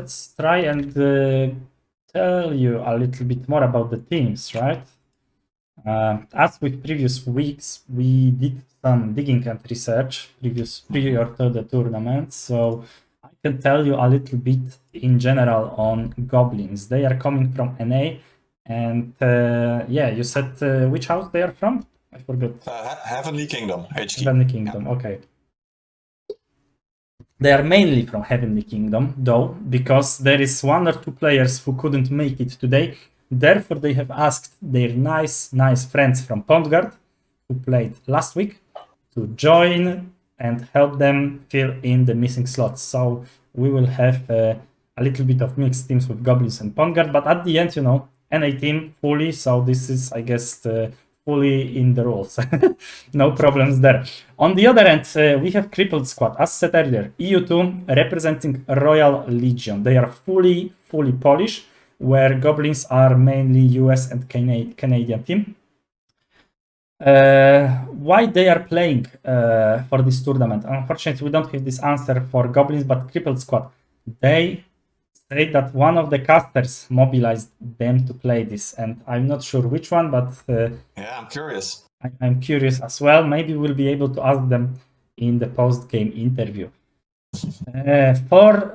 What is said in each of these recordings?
let's try and tell you a little bit more about the teams, right? As with previous weeks, we did some digging and research prior to the tournament, so I can tell you a little bit in general on Goblins. They are coming from NA, and yeah, you said which house they are from? I forgot. Heavenly Kingdom, HQ. Heavenly Kingdom, yeah. Okay. They are mainly from Heavenly Kingdom, though, because there is 1 or 2 players who couldn't make it today. Therefore, they have asked their nice friends from Pondguard, who played last week, to join and help them fill in the missing slots. So we will have a little bit of mixed teams with Goblins and Pondguard, but at the end, you know, NA team fully. So this is, I guess, fully in the rules. No problems there. On the other end, we have Crippled squad. As said earlier, EU2 representing Royal Legion. They are fully Polish, where Goblins are mainly US and Canadian team. Why they are playing for this tournament? Unfortunately, we don't have this answer for Goblins, but Crippled squad. They say that one of the casters mobilized them to play this, and I'm not sure which one, but yeah, I'm curious. I'm curious as well. Maybe we'll be able to ask them in the post-game interview. For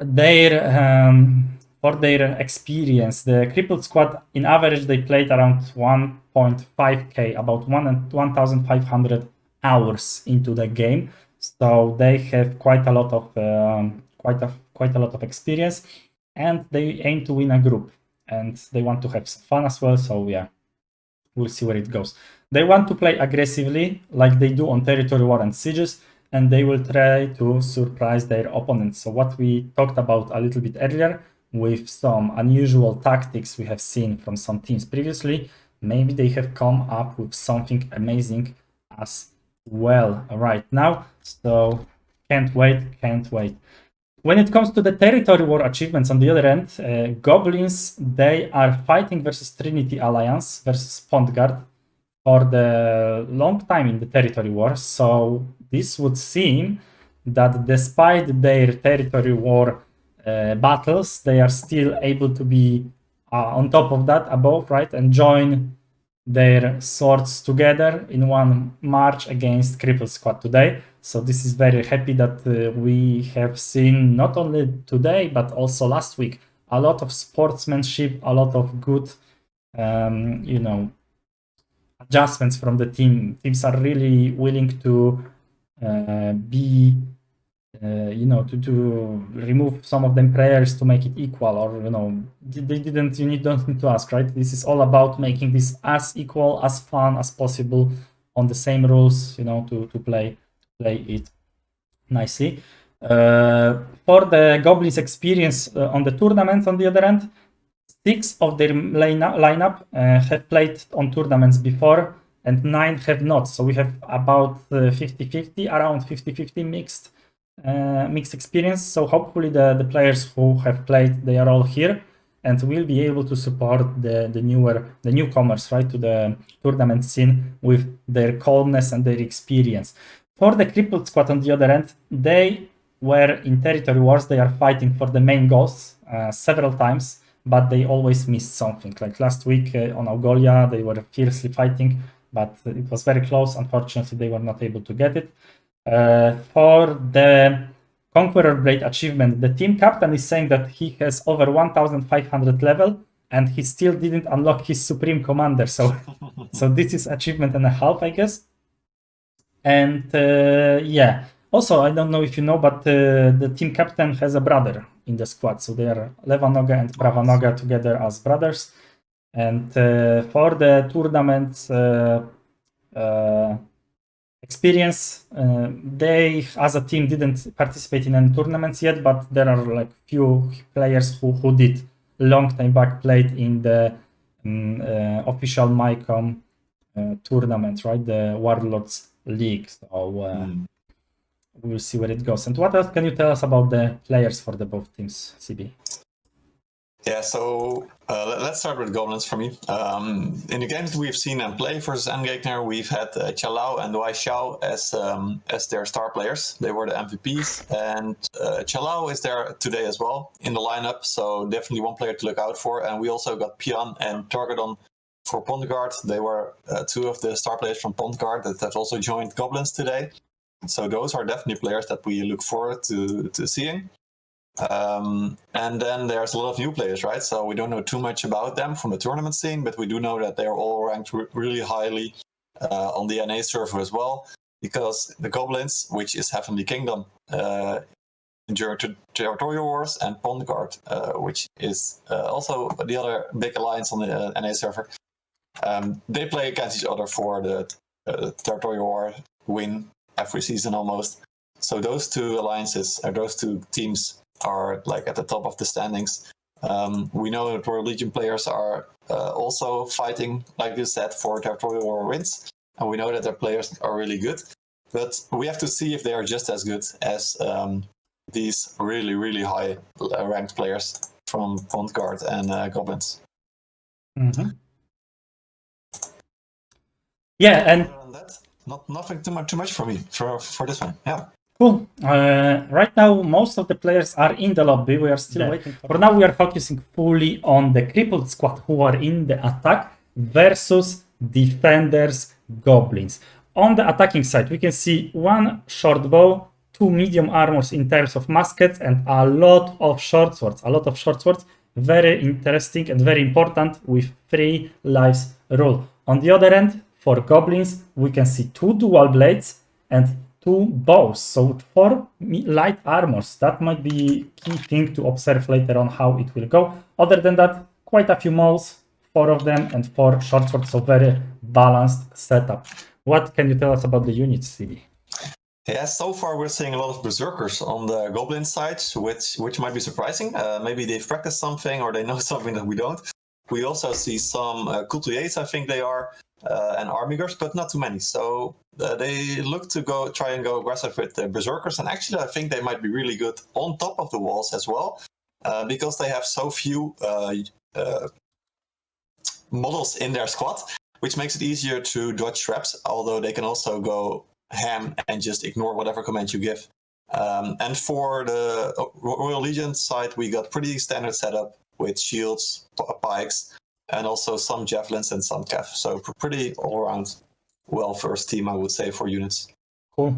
their experience, the Crippled squad, in average, they played around 1.5k, about 1,500 hours into the game. So they have quite a lot of experience, and they aim to win a group, and they want to have some fun as well. So yeah, we'll see where it goes. They want to play aggressively, like they do on Territory War and Sieges, and they will try to surprise their opponents. So what we talked about a little bit earlier, with some unusual tactics we have seen from some teams previously, maybe they have come up with something amazing as well right now. So can't wait. When it comes to the Territory War achievements, on the other end, Goblins, they are fighting versus Trinity Alliance versus Pondguard for the long time in the Territory War. So this would seem that despite their Territory War battles, they are still able to be on top of that, above, right, and join their swords together in one march against Crippled squad today. So this is very happy that we have seen not only today but also last week a lot of sportsmanship, a lot of good you know, adjustments from the team. Teams are really willing to be you know, to remove some of them prayers to make it equal, or you know, don't need to ask, right? This is all about making this as equal, as fun as possible, on the same rules, you know, to play it nicely. For the Goblins experience on the tournament, on the other end, 6 of their lineup have played on tournaments before, and 9 have not. So we have about 50-50, around 50-50 mixed experience. So hopefully the players who have played, they are all here and will be able to support the newcomers, right, to the tournament scene with their calmness and their experience. For the Crippled squad, on the other end, they were in Territory Wars. They are fighting for the main goals several times, but they always missed something. Like last week on Augolia, they were fiercely fighting, but it was very close. Unfortunately, they were not able to get it. For the Conqueror Blade achievement, the team captain is saying that he has over 1,500 level and he still didn't unlock his Supreme Commander. So this is achievement and a half, I guess. And yeah, also, I don't know if you know, but the team captain has a brother in the squad. So they are Levanoga and Bravanoga together as brothers. And for the tournament experience, they as a team didn't participate in any tournaments yet, but there are like few players who did long time back, played in the official my.games tournament, right, the Warlords League. So we'll see where it goes. And what else can you tell us about the players for the both teams, CB? Yeah, so let's start with Goblins for me. In the games we've seen them play versus Endgegner, we've had Chalao and Wai Xiao as their star players. They were the MVPs, and Chalao is there today as well in the lineup, so definitely one player to look out for. And we also got Pian and Targadon for Pond Guard. They were two of the star players from Pond Guard that have also joined Goblins today. So those are definitely players that we look forward to seeing. And then there's a lot of new players, right? So we don't know too much about them from the tournament scene, but we do know that they're all ranked really highly on the NA server as well, because the Goblins, which is Heavenly Kingdom, during Territorial Wars, and Pond Guard, which is also the other big alliance on the NA server, they play against each other for the Territorial War win every season almost. So those two alliances, or those two teams, are like at the top of the standings. We know that Royal Legion players are also fighting, like you said, for Territorial War wins, and we know that their players are really good. But we have to see if they are just as good as these really, really high ranked players from Pond Guard and Goblins. Mm-hmm. Yeah, and other than that, nothing too much for me for this one. Yeah. Cool. Right now, most of the players are in the lobby. We are still waiting. For now, we are focusing fully on the crippled squad who are in the attack versus defenders Goblins. On the attacking side, we can see one short bow, two medium armors in terms of muskets, and a lot of short swords. Very interesting and very important with 3 lives rule. On the other end, for Goblins, we can see 2 dual blades and 2 bows, so 4 light armors. That might be key thing to observe later on how it will go. Other than that, quite a few mauls, 4 of them, and 4 short swords, so very balanced setup. What can you tell us about the units, CD? Yeah, so far we're seeing a lot of berserkers on the Goblin side, which might be surprising. Maybe they've practiced something or they know something that we don't. We also see some couturiers, I think they are, and armigers, but not too many. So they look to try and go aggressive with the berserkers, and actually I think they might be really good on top of the walls as well, because they have so few models in their squad, which makes it easier to dodge traps, although they can also go ham and just ignore whatever command you give. And for the Royal Legion side, we got pretty standard setup with shields, pikes, and also some javelins and some cav. So pretty all-around well-versed team, I would say, for units. Cool.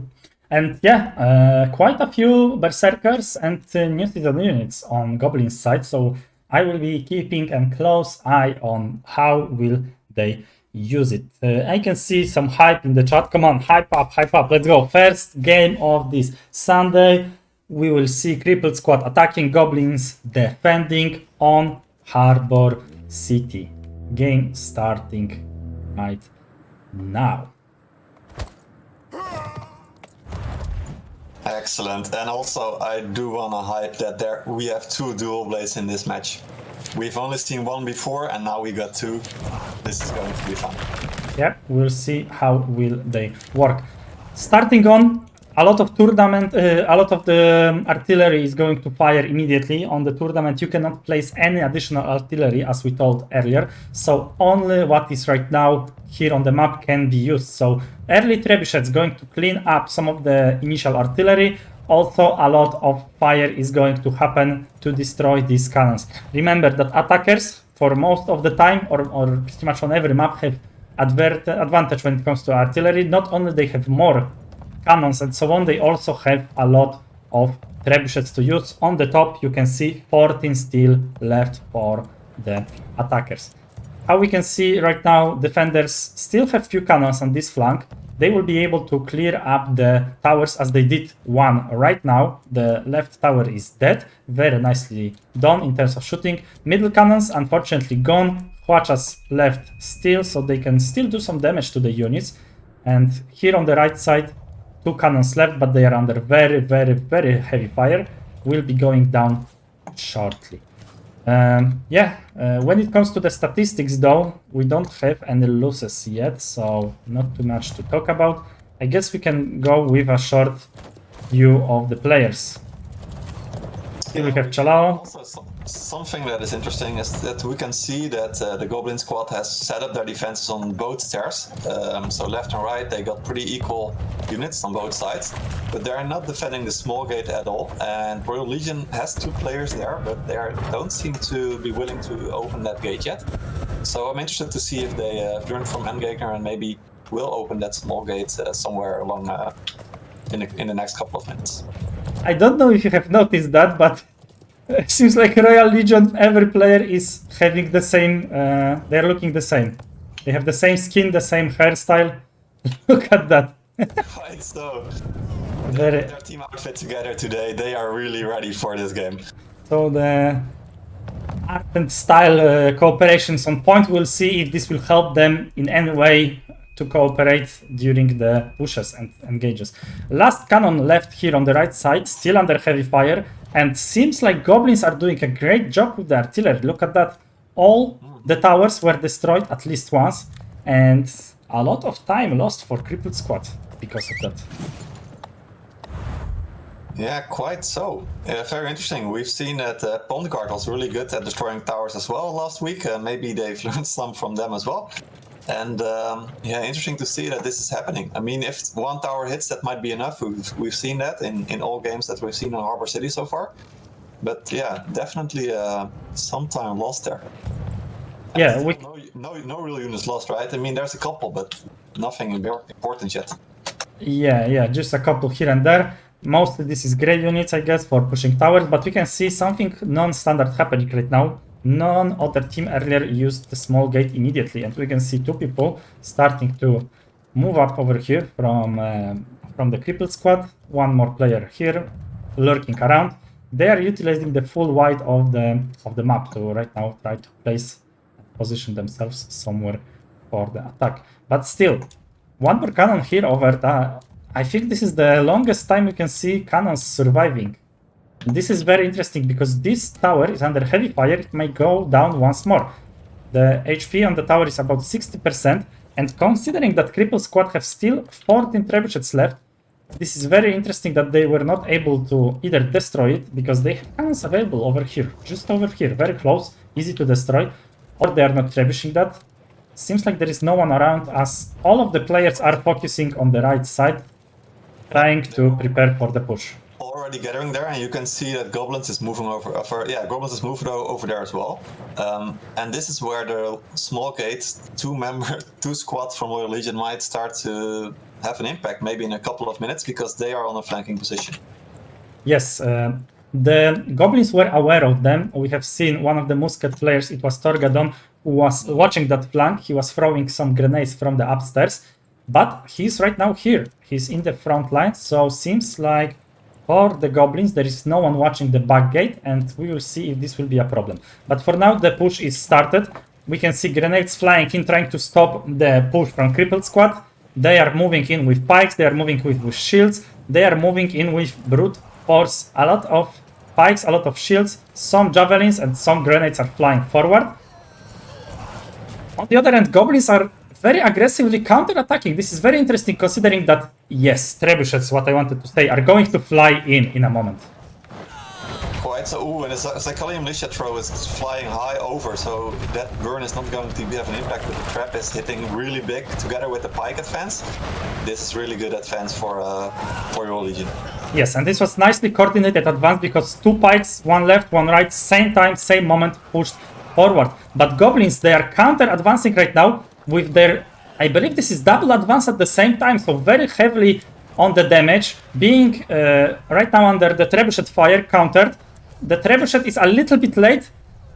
And yeah, quite a few berserkers and new season units on Goblin side. So I will be keeping a close eye on how will they use it. I can see some hype in the chat. Come on, hype up, let's go. First game of this Sunday, we will see crippled squad attacking, Goblins defending on Harbour City. Game starting right now. Excellent. And also I do want to hype that we have 2 dual blades in this match. We've only seen 1 before, and now we got 2. This is going to be fun. Yeah, we'll see how will they work. Starting on, a lot of tournament, a lot of the artillery is going to fire immediately. On the tournament, you cannot place any additional artillery, as we told earlier. So only what is right now here on the map can be used. So early trebuchet is going to clean up some of the initial artillery. Also, a lot of fire is going to happen to destroy these cannons. Remember that attackers, for most of the time, or pretty much on every map, have advantage when it comes to artillery. Not only they have more cannons and so on, they also have a lot of trebuchets to use. On the top, you can see 14 still left for the attackers. How we can see right now, defenders still have few cannons on this flank. They will be able to clear up the towers as they did one right now. The left tower is dead. Very nicely done in terms of shooting. Middle cannons, unfortunately, gone. Huachas left still, so they can still do some damage to the units. And here on the right side, 2 cannons left, but they are under very, very, very heavy fire. Will be going down shortly. When it comes to the statistics though, we don't have any losses yet, so not too much to talk about. I guess we can go with a short view of the players. Here we have Chalao. Something that is interesting is that we can see that the Goblin squad has set up their defenses on both stairs. So left and right, they got pretty equal units on both sides, but they're not defending the small gate at all. And Royal Legion has 2 players there, but they don't seem to be willing to open that gate yet. So I'm interested to see if they learned from Endgegner and maybe will open that small gate somewhere along in the next couple of minutes. I don't know if you have noticed that, but it seems like Royal Legion, every player is having the same, they're looking the same. They have the same skin, the same hairstyle. Look at that. Quite so. Very... Their team outfit together today, they are really ready for this game. So the art and style cooperations on point, we'll see if this will help them in any way to cooperate during the pushes and engages. Last cannon left here on the right side, still under heavy fire. And seems like Goblins are doing a great job with the artillery. Look at that. All the towers were destroyed at least once. And a lot of time lost for Crippled squad because of that. Yeah, quite so. Very interesting. We've seen that Pond Guard was really good at destroying towers as well last week. Maybe they've learned some from them as well. And yeah, interesting to see that this is happening. I mean, if 1 tower hits, that might be enough. We've seen that in all games that we've seen on Harbour City so far. But yeah, definitely some time lost there. Yeah, no real units lost, right? I mean, there's a couple, but nothing important yet. Yeah, just a couple here and there. Mostly this is grey units, I guess, for pushing towers. But we can see something non-standard happening right now. None other team earlier used the small gate immediately, and we can see 2 people starting to move up over here from the Crippled squad. 1 more player here, lurking around. They are utilizing the full wide of the map to right now try to position themselves somewhere for the attack. But still, 1 more cannon here over the... I think this is the longest time we can see cannons surviving. This is very interesting because this tower is under heavy fire. It may go down once more. The HP on the tower is about 60%, and considering that Crippled squad have still 14 trebuchets left, this is very interesting that they were not able to either destroy it because they have cannons available over here, just over here, very close, easy to destroy, or they are not trebuching that. Seems like there is no one around as all of the players are focusing on the right side, trying to prepare for the push. Already gathering there, and you can see that Goblins is moving over. Goblins is moving over there as well. And this is where the small gates, 2 squads from Royal Legion might start to have an impact, maybe in a couple of minutes, because they are on a flanking position. Yes, the Goblins were aware of them. We have seen one of the musket players, it was Torgadon, who was watching that flank. He was throwing some grenades from the upstairs, but he's right now here. He's in the front line, so seems like for the Goblins there is no one watching the back gate, and we will see if this will be a problem. But for now the push is started. We can see grenades flying in, trying to stop the push from Crippled squad. They are moving in with pikes, they are moving with shields, they are moving in with brute force. A lot of pikes, a lot of shields, some javelins, and some grenades are flying forward. On the other hand, Goblins are very aggressively counter-attacking. This is very interesting considering that, yes, trebuchets, what I wanted to say, are going to fly in a moment. Quite so. Ooh, and the Psychology Militia throw is flying high over, so that burn is not going to have an impact, but the trap is hitting really big together with the pike advance. This is really good advance for your Legion. Yes, and this was nicely coordinated advance because 2 pikes, 1 left, 1 right, same time, same moment, pushed forward. But Goblins, they are counter-advancing right now with their, I believe this is double advance at the same time, so very heavily on the damage, being right now under the trebuchet fire countered. The trebuchet is a little bit late,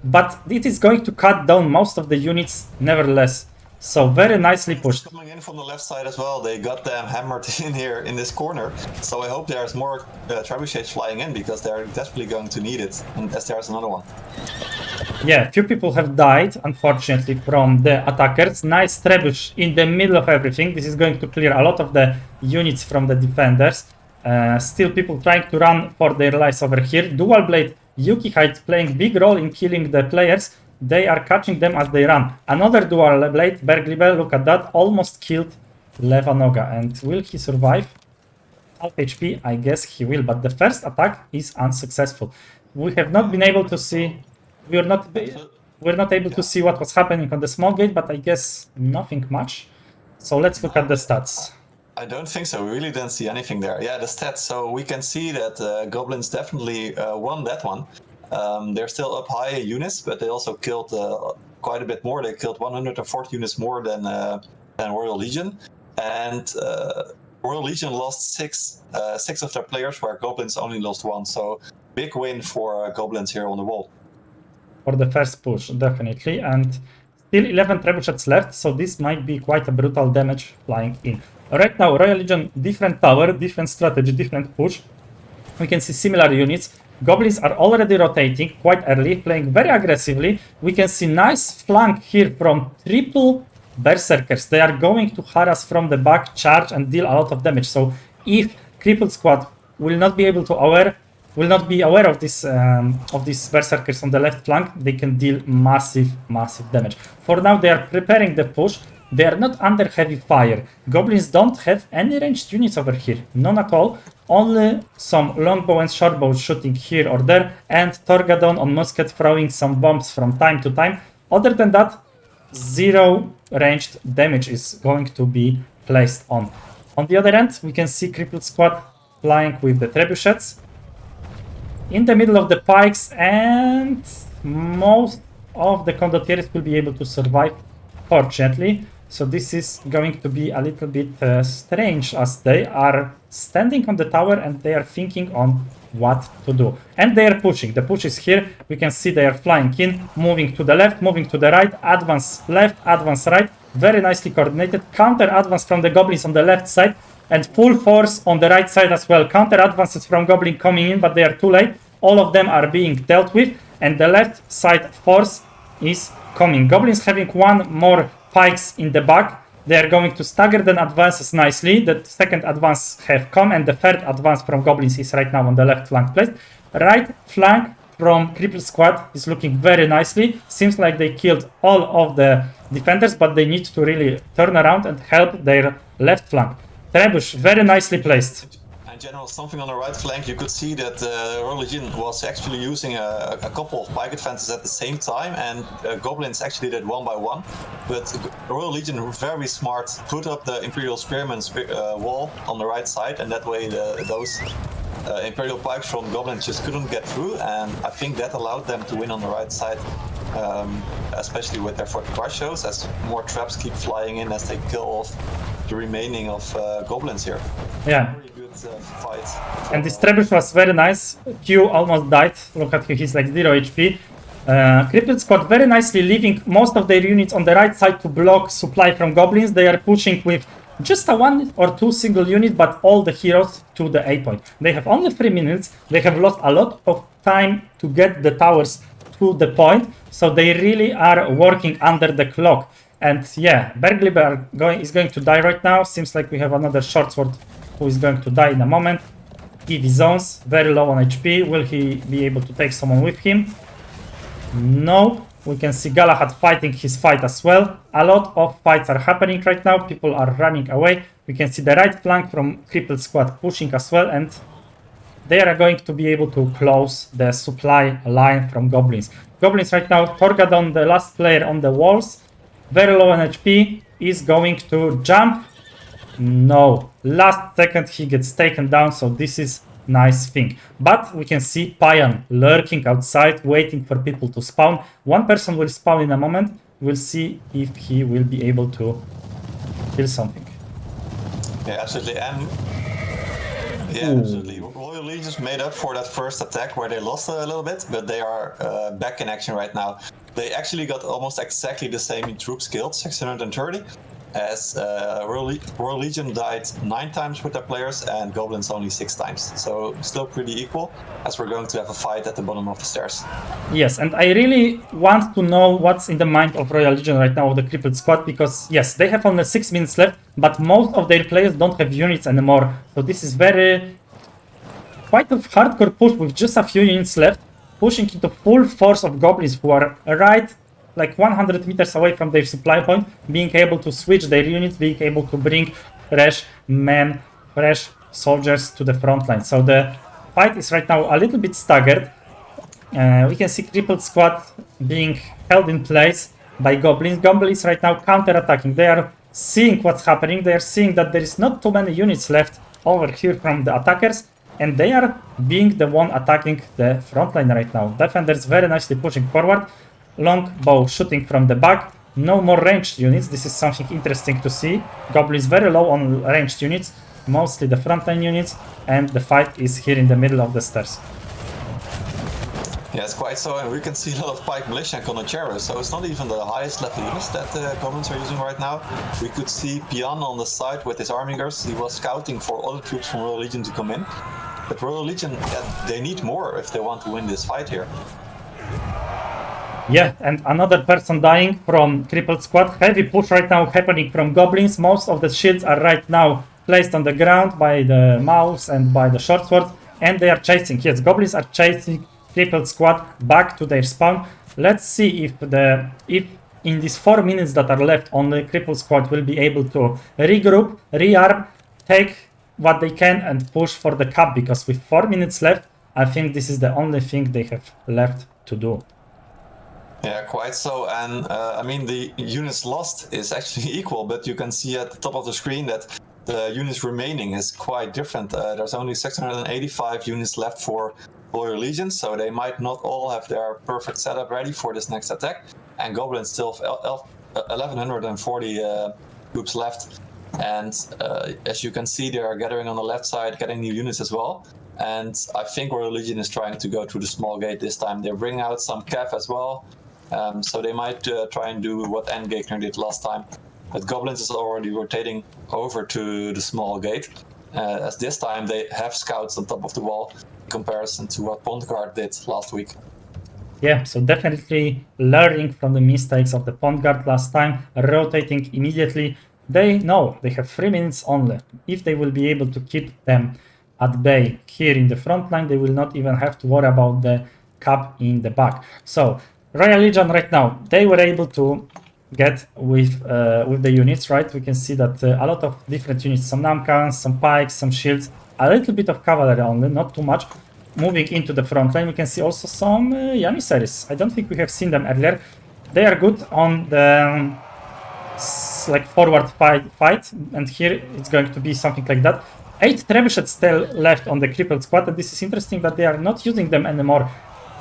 but it is going to cut down most of the units nevertheless. So very nicely pushed. Coming in from the left side as well, they got them hammered in here in this corner. So I hope there's more trebuchets flying in, because they're desperately going to need it, and as there's another one. Yeah, few people have died, unfortunately, from the attackers. Nice trebuch in the middle of everything. This is going to clear a lot of the units from the defenders. Still people trying to run for their lives over here. Dual Blade Yukihide playing big role in killing the players. They are catching them as they run. Another Dual Blade, Berglibel, look at that, almost killed Levanoga. And will he survive? Half HP, I guess he will, but the first attack is unsuccessful. We have not been able to see we're not able to see what was happening on the small gate, but I guess nothing much. So let's look at the stats. I don't think so. We really didn't see anything there. Yeah, the stats. So we can see that Goblins definitely won that one. They're still up high in units, but they also killed quite a bit more. They killed 140 units more than Royal Legion, and Royal Legion lost six of their players, where Goblins only lost one. So big win for Goblins here on the wall. For the first push, definitely, and still 11 trebuchets left, so this might be quite a brutal damage flying in. Right now, Royal Legion, different tower, different strategy, different push. We can see similar units. Goblins are already rotating quite early, playing very aggressively. We can see nice flank here from triple Berserkers. They are going to harass from the back, charge, and deal a lot of damage. So if Crippled Squad will not be aware of these Berserkers on the left flank, they can deal massive damage. For now, they are preparing the push. They are not under heavy fire. Goblins don't have any ranged units over here. None at all. Only some longbow and shortbow shooting here or there, and Torgadon on musket throwing some bombs from time to time. Other than that, zero ranged damage is going to be placed on. On the other end, we can see Crippled Squad flying with the trebuchets in the middle of the pikes, and most of the condottiers will be able to survive, fortunately. So this is going to be a little bit strange, as they are standing on the tower and they are thinking on what to do. And they are pushing. The push is here. We can see they are flying in, moving to the left, moving to the right, advance left, advance right. Very nicely coordinated. Counter advance from the Goblins on the left side, and full force on the right side as well. Counter advances from Goblin coming in, but they are too late. All of them are being dealt with, and the left side force is coming. Goblins having one more pikes in the back. They are going to stagger the advances nicely. The second advance have come, and the third advance from Goblins is right now on the left flank placed. Right flank from Crippled Squad is looking very nicely. Seems like they killed all of the defenders, but they need to really turn around and help their left flank. Trebuch, very nicely placed. In general, something on the right flank, you could see that Royal Legion was actually using a couple of pike advances at the same time, and Goblins actually did one by one. But Royal Legion were very smart, put up the Imperial Spearman's wall on the right side, and that way those Imperial pikes from Goblins just couldn't get through, and I think that allowed them to win on the right side, especially with their fortified shows, as more traps keep flying in as they kill off the remaining of Goblins here. Yeah. Fight. And this trebuch was very nice. Q almost died. Look at him, he's like 0 HP. Crippled Squad very nicely leaving most of their units on the right side to block supply from Goblins. They are pushing with just a 1 or 2 single unit, but all the heroes to the A point. They have only 3 minutes. They have lost a lot of time to get the towers to the point, so they really are working under the clock. And yeah, Bergliber is going to die right now. Seems like we have another short sword who is going to die in a moment. EV zones, very low on HP. Will he be able to take someone with him? No. We can see Galahad fighting his fight as well. A lot of fights are happening right now. People are running away. We can see the right flank from Crippled Squad pushing as well, and they are going to be able to close the supply line from Goblins. Goblins right now, Torgadon, the last player on the walls, very low on HP, is going to jump. No, last second he gets taken down, so this is nice thing. But we can see Payan lurking outside, waiting for people to spawn. One person will spawn in a moment. We'll see if he will be able to kill something. Yeah, absolutely. And yeah, absolutely. Royal Legions made up for that first attack where they lost a little bit, but they are back in action right now. They actually got almost exactly the same in troops killed, 630. As Royal Legion died 9 times with their players and Goblins only 6 times. So still pretty equal, as we're going to have a fight at the bottom of the stairs. Yes, and I really want to know what's in the mind of Royal Legion right now, of the Crippled Squad, because yes, they have only 6 minutes left, but most of their players don't have units anymore. So this is quite a hardcore push with just a few units left, pushing into full force of Goblins who are right like 100 meters away from their supply point, being able to switch their units, being able to bring fresh men, fresh soldiers to the front line. So the fight is right now a little bit staggered. We can see crippled squad being held in place by goblins. Goblins right now counter-attacking. They are seeing what's happening. They are seeing that there is not too many units left over here from the attackers, and they are being the one attacking the front line right now. Defenders very nicely pushing forward. Longbow shooting from the back. No more ranged units. This is something interesting to see. Goblins very low on ranged units, mostly the frontline units, and the fight is here in the middle of the stairs. Yeah, it's quite so, and we can see a lot of pike militia and Conocheros, so it's not even the highest level units that the goblins are using right now. We could see Pian on the side with his armigers. He was scouting for other troops from Royal Legion to come in. But Royal Legion, they need more if they want to win this fight here. Yeah, and another person dying from crippled squad. Heavy push right now happening from goblins. Most of the shields are right now placed on the ground by the mouse and by the short swords, and they are chasing. Yes, goblins are chasing crippled squad back to their spawn. Let's see if in these 4 minutes that are left on the crippled squad will be able to regroup, rearm, take what they can and push for the cap, because with 4 minutes left, I think this is the only thing they have left to do. Yeah, quite so, and I mean the units lost is actually equal, but you can see at the top of the screen that the units remaining is quite different. There's only 685 units left for Royal Legion, so they might not all have their perfect setup ready for this next attack. And Goblins still have 1140 troops left, and as you can see, they are gathering on the left side, getting new units as well. And I think Royal Legion is trying to go through the small gate this time. They're bringing out some cav as well, so they might try and do what Endgegner did last time. But Goblins is already rotating over to the small gate, as this time they have scouts on top of the wall, in comparison to what Pond Guard did last week. Yeah, so definitely learning from the mistakes of the Pond Guard last time, rotating immediately. They know they have 3 minutes only. If they will be able to keep them at bay here in the front line, they will not even have to worry about the cap in the back. So Royal Legion right now, they were able to get with the units, right? We can see that a lot of different units, some Namkhans, some pikes, some shields, a little bit of cavalry only, not too much. Moving into the front line, we can see also some Janissaries. I don't think we have seen them earlier. They are good on the like forward fight, and here it's going to be something like that. 8 trebuchets still left on the crippled squad, and this is interesting that they are not using them anymore.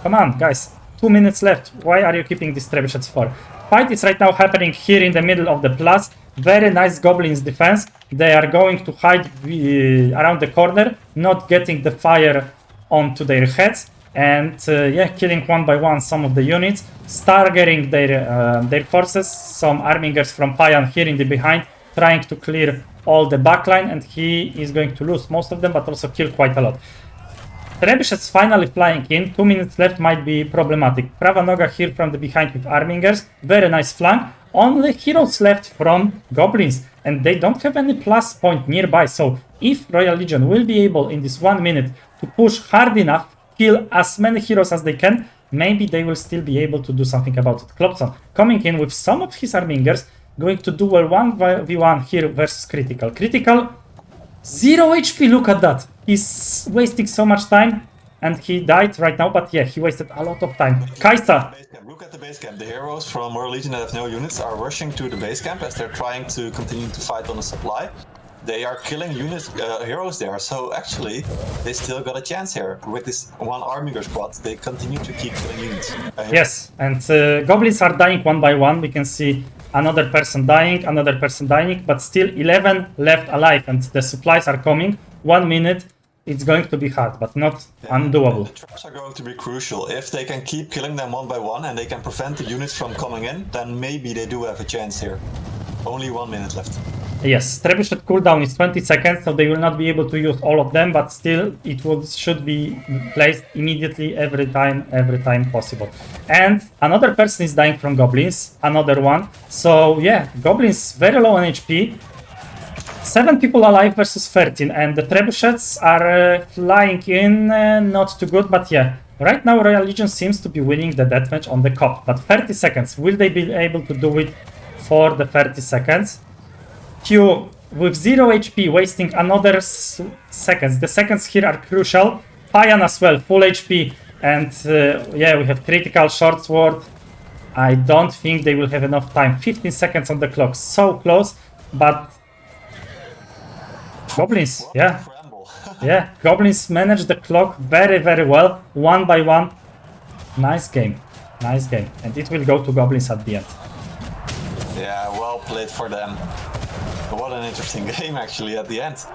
Come on, guys, 2 minutes left. Why are you keeping these trebuchets for? Fight is right now happening here in the middle of the plus. Very nice Goblins defense. They are going to hide around the corner, not getting the fire onto their heads, and yeah, killing one by one some of the units, staggering their forces. Some armingers from Payan here in the behind, trying to clear all the backline, and he is going to lose most of them, but also kill quite a lot. Trebuchets finally flying in. 2 minutes left might be problematic. Prava Noga here from the behind with armingers. Very nice flank. Only heroes left from Goblins, and they don't have any plus point nearby. So if Royal Legion will be able in this 1 minute to push hard enough, kill as many heroes as they can, maybe they will still be able to do something about it. Klopson coming in with some of his armingers, going to duel 1v1 here versus Critical. Critical, 0 HP, look at that. He's wasting so much time, and he died right now, but yeah, he wasted a lot of time. Kaisa! Look at the base camp. The heroes from Royal Legion that have no units are rushing to the base camp as they're trying to continue to fight on the supply. They are killing heroes there, so actually they still got a chance here. With this one armiger squad, they continue to keep killing units. Yes, and Goblins are dying one by one. We can see another person dying, but still 11 left alive, and the supplies are coming. 1 minute, it's going to be hard, but not undoable. The traps are going to be crucial. If they can keep killing them one by one and they can prevent the units from coming in, then maybe they do have a chance here. Only 1 minute left. Yes, Trebuchet cooldown is 20 seconds, so they will not be able to use all of them, but still should be placed immediately every time possible. And another person is dying from Goblins, another one. So yeah, Goblins very low on HP. 7 people alive versus 13, and the Trebuchets are flying in, not too good, but yeah. Right now Royal Legion seems to be winning the deathmatch on the COP, but 30 seconds, will they be able to do it for the 30 seconds? Q with 0 HP, wasting another seconds. The seconds here are crucial. Payan as well, full HP. And yeah, we have critical short sword. I don't think they will have enough time. 15 seconds on the clock, so close, but Goblins, What a yeah, scramble. yeah, Goblins manage the clock very, very well, one by one. Nice game, and it will go to Goblins at the end. Yeah, well played for them. What an interesting game actually at the end.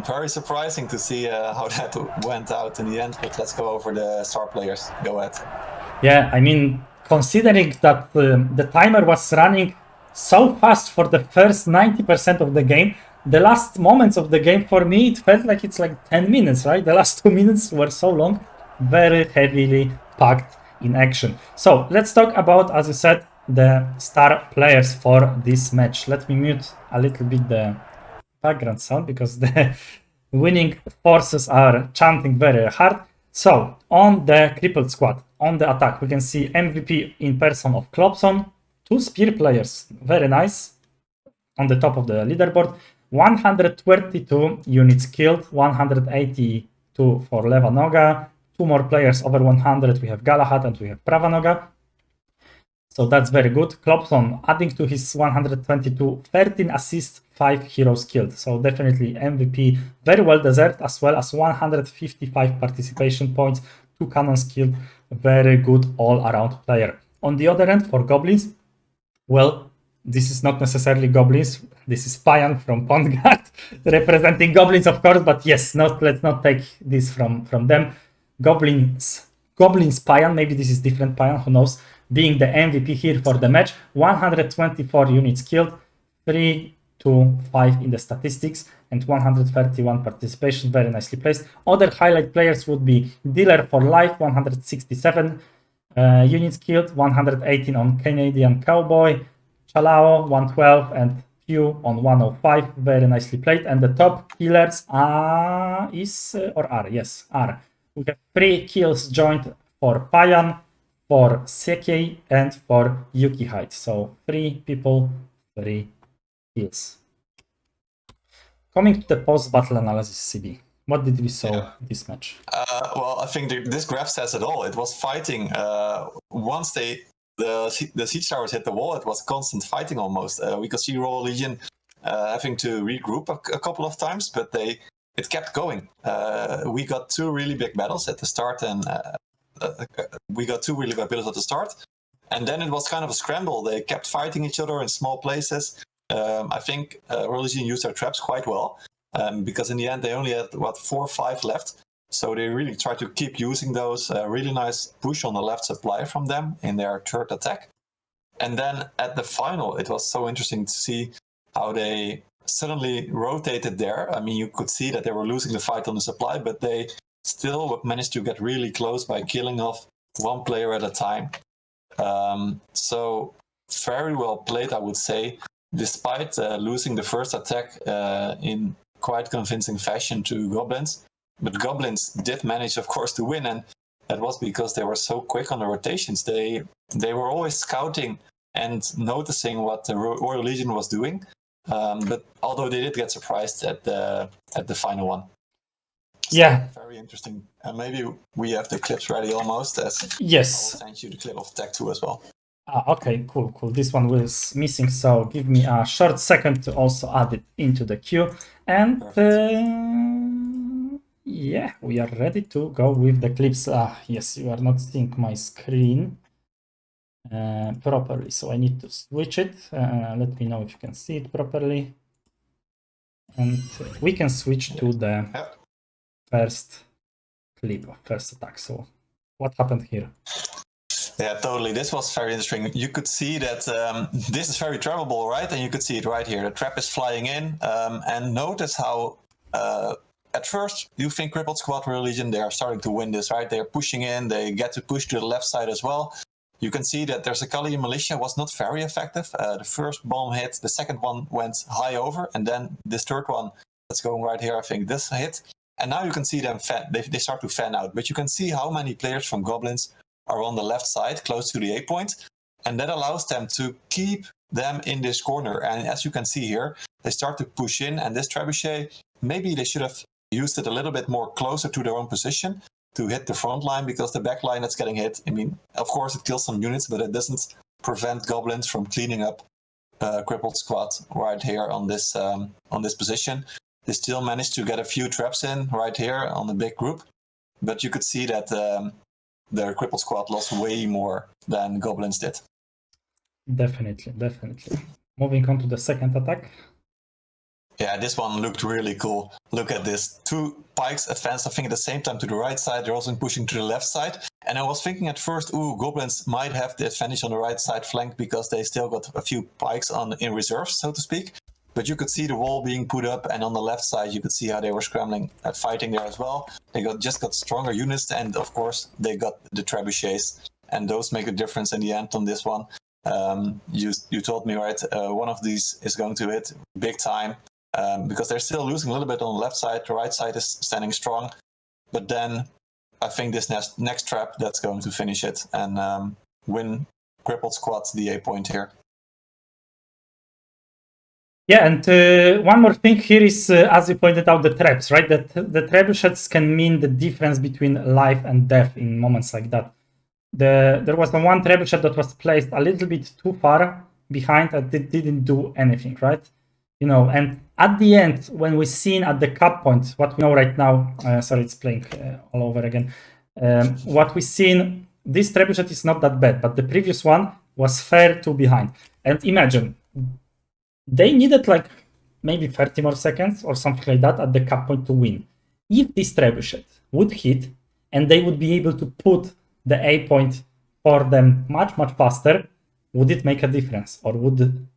Very surprising to see how that went out in the end, but let's go over the star players. Go ahead. Yeah, I mean, considering that the timer was running so fast for the first 90% of the game, the last moments of the game for me, it felt like it's like 10 minutes, right? The last 2 minutes were so long, very heavily packed in action. So let's talk about, as you said, the star players for this match. Let me mute a little bit the background sound because the winning forces are chanting very hard. So on the crippled squad, on the attack, we can see MVP in person of Klopson, 2 spear players, very nice, on the top of the leaderboard, 122 units killed, 182 for Levanoga, 2 more players over 100, we have Galahad and we have Pravanoga. So that's very good. Klopson adding to his 122, 13 assists, 5 heroes killed. So definitely MVP, very well deserved, as well as 155 participation points, 2 cannons killed. Very good all-around player. On the other end, for Goblins, well, this is not necessarily Goblins. This is Payan from Pondgard, representing Goblins, of course, but yes, let's not take this from them. Goblins Payan, maybe this is different Payan, who knows, being the MVP here for the match. 124 units killed, 3 to 5 in the statistics, and 131 participation, very nicely placed. Other highlight players would be Dealer for Life, 167 units killed, 118 on Canadian Cowboy, Chalao 112, and Q on 105, very nicely played. And the top killers are. We have 3 kills joined for Payan, for Sekei, and for Yuki Height. So 3 people, 3 kills. Coming to the post-battle analysis, CB. What did we saw this match? Well, I think this graph says it all. It was fighting. Once the siege towers hit the wall, it was constant fighting almost. We could see Royal Legion having to regroup a couple of times, but it kept going. We got 2 really big battles at the start, and and then it was kind of a scramble. They kept fighting each other in small places. I think Royal Legion used their traps quite well. Because in the end they only had 4 or 5 left, so they really tried to keep using those. Really nice push on the left supply from them in their third attack, and then at the final it was so interesting to see how they suddenly rotated there. I mean, you could see that they were losing the fight on the supply, but they still managed to get really close by killing off 1 player at a time. So very well played, I would say, despite losing the first attack in quite convincing fashion to Goblins. But Goblins did manage, of course, to win, and that was because they were so quick on the rotations. They were always scouting and noticing what the Royal Legion was doing. But although they did get surprised at the final one. So, yeah, very interesting. And maybe we have the clips ready almost. Yes. I'll send you the clip of Tech 2 as well. Okay, cool. This one was missing, so give me a short second to also add it into the queue. And yeah, we are ready to go with the clips. Yes, you are not seeing my screen properly, so I need to switch it. Let me know if you can see it properly. And we can switch to the first clip, first attack. So what happened here? Yeah, totally. This was very interesting. You could see that this is very trappable, right? And you could see it right here. The trap is flying in. And notice how at first you think Crippled Squad Royal Legion, they are starting to win this, right? They're pushing in. They get to push to the left side as well. You can see that their Sakali Militia was not very effective. The first bomb hit. The second one went high over. And then this third one that's going right here, I think this hit. And now you can see them, they start to fan out. But you can see how many players from Goblins are on the left side, close to the A point, and that allows them to keep them in this corner. And as you can see here, they start to push in, and this trebuchet, maybe they should have used it a little bit more closer to their own position, to hit the front line, because the back line that's getting hit, I mean, of course it kills some units, but it doesn't prevent Goblins from cleaning up Crippled squad right here on this position. They still managed to get a few traps in right here on the big group, but you could see that their Crippled squad lost way more than Goblins did. Definitely. Moving on to the second attack. Yeah, this one looked really cool. Look at this. 2 pikes advanced, I think, at the same time to the right side. They're also pushing to the left side. And I was thinking at first, Goblins might have the advantage on the right side flank because they still got a few pikes in reserve, so to speak. But you could see the wall being put up, and on the left side, you could see how they were scrambling at fighting there as well. They just got stronger units, and of course, they got the trebuchets. And those make a difference in the end on this one. You told me, right, one of these is going to hit big time. Because they're still losing a little bit on the left side. The right side is standing strong. But then I think this next trap, that's going to finish it and win Crippled squad the A point here. Yeah, and one more thing here is, as you pointed out, the traps, right? That the trebuchets can mean the difference between life and death in moments like that. There was the one trebuchet that was placed a little bit too far behind and it didn't do anything, right? And at the end, when we seen at the cap point, what we know right now, sorry, it's playing all over again. What we seen, this trebuchet is not that bad, but the previous one was fair to behind. And imagine, they needed like maybe 30 more seconds or something like that at the cap point to win. If this trebuchet would hit and they would be able to put the A point for them much faster, would it make a difference or wouldn't?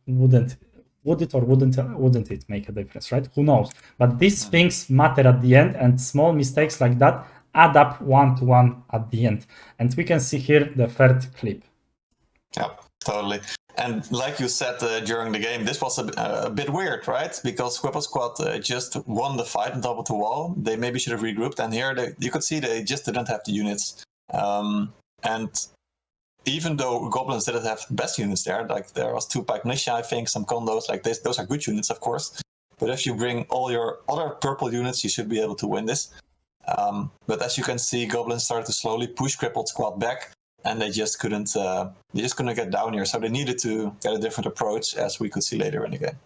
Would it or wouldn't it make a difference, right? Who knows? But these things matter at the end, and small mistakes like that add up 1-1 at the end. And we can see here the third clip. Yeah, totally. And like you said during the game, this was a bit weird, right? Because Crippled squad just won the fight on top of the wall. They maybe should have regrouped, and here you could see they just didn't have the units. And even though Goblins didn't have the best units there, like there was 2 pike militia, I think, some condos, like this, those are good units, of course. But if you bring all your other purple units, you should be able to win this. But as you can see, Goblins started to slowly push Crippled squad back, and they just couldn't get down here. So they needed to get a different approach, as we could see later in the game.